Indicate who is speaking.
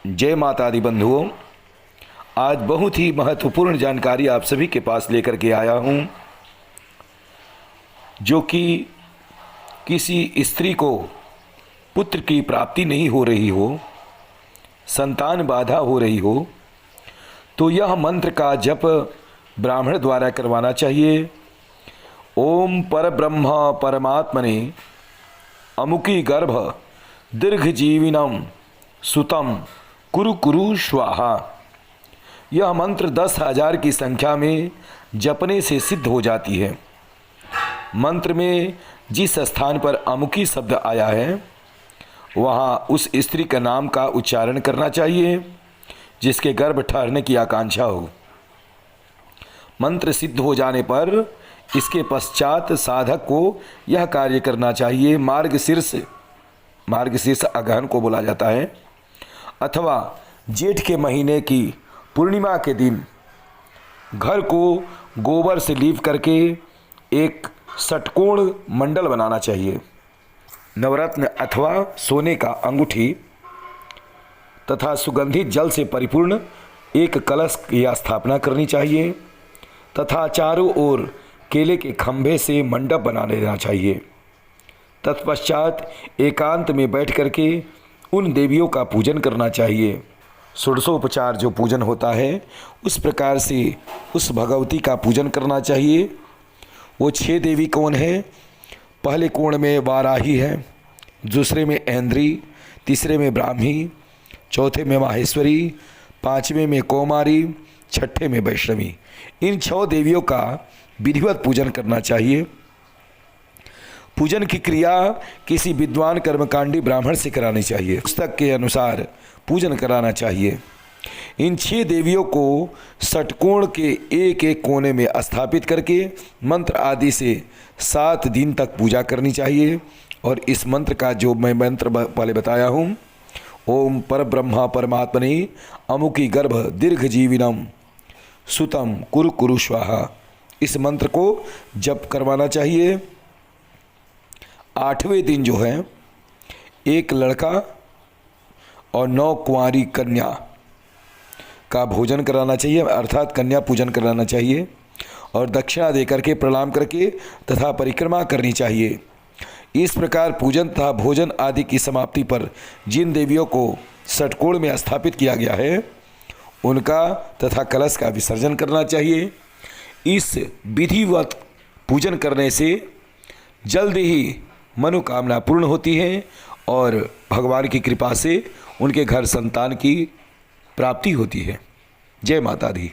Speaker 1: जय माता दी बंधुओं, आज बहुत ही महत्वपूर्ण जानकारी आप सभी के पास लेकर के आया हूँ। जो कि किसी स्त्री को पुत्र की प्राप्ति नहीं हो रही हो, संतान बाधा हो रही हो, तो यह मंत्र का जप ब्राह्मण द्वारा करवाना चाहिए। ओम परब्रह्म परमात्मने अमुकी गर्भ दीर्घजीविनम सुतम कुरु कुरु स्वाहा। यह मंत्र 10,000 की संख्या में जपने से सिद्ध हो जाती है। मंत्र में जिस स्थान पर अमुकी शब्द आया है वहाँ उस स्त्री का नाम का उच्चारण करना चाहिए जिसके गर्भ ठहरने की आकांक्षा हो। मंत्र सिद्ध हो जाने पर इसके पश्चात साधक को यह कार्य करना चाहिए। मार्गशीर्ष अगहन को बोला जाता है, अथवा जेठ के महीने की पूर्णिमा के दिन घर को गोबर से लीप करके एक षटकोण मंडल बनाना चाहिए। नवरत्न अथवा सोने का अंगूठी तथा सुगंधित जल से परिपूर्ण एक कलश की स्थापना करनी चाहिए तथा चारों ओर केले के खंभे से मंडप बना लेना चाहिए। तत्पश्चात एकांत में बैठ करके उन देवियों का पूजन करना चाहिए। षोडशोपचार जो पूजन होता है उस प्रकार से उस भगवती का पूजन करना चाहिए। वो 6 देवी कौन है? पहले कोण में वाराही है, दूसरे में ऐन्द्री, तीसरे में ब्राह्मी, चौथे में माहेश्वरी, पांचवें में कौमारी, छठे में वैष्णवी। इन 6 देवियों का विधिवत पूजन करना चाहिए। पूजन की क्रिया किसी विद्वान कर्मकांडी ब्राह्मण से करानी चाहिए। पुस्तक के अनुसार पूजन कराना चाहिए। इन 6 देवियों को षटकोण के एक एक कोने में स्थापित करके मंत्र आदि से 7 दिन तक पूजा करनी चाहिए। और इस मंत्र का जो मैं मंत्र पहले बताया हूँ, ओम परब्रह्मा परमात्मने अमुकी गर्भ दीर्घजीविनम सुतम कुरु कुरु स्वाहा, इस मंत्र को जप करवाना चाहिए। 8वें दिन जो है एक लड़का और 9 कुंवारी कन्या का भोजन कराना चाहिए, अर्थात कन्या पूजन कराना चाहिए और दक्षिणा देकर के प्रणाम करके तथा परिक्रमा करनी चाहिए। इस प्रकार पूजन तथा भोजन आदि की समाप्ति पर जिन देवियों को षटकोण में स्थापित किया गया है उनका तथा कलश का विसर्जन करना चाहिए। इस विधिवत पूजन करने से जल्द ही मनोकामना पूर्ण होती है और भगवान की कृपा से उनके घर संतान की प्राप्ति होती है। जय माता दी।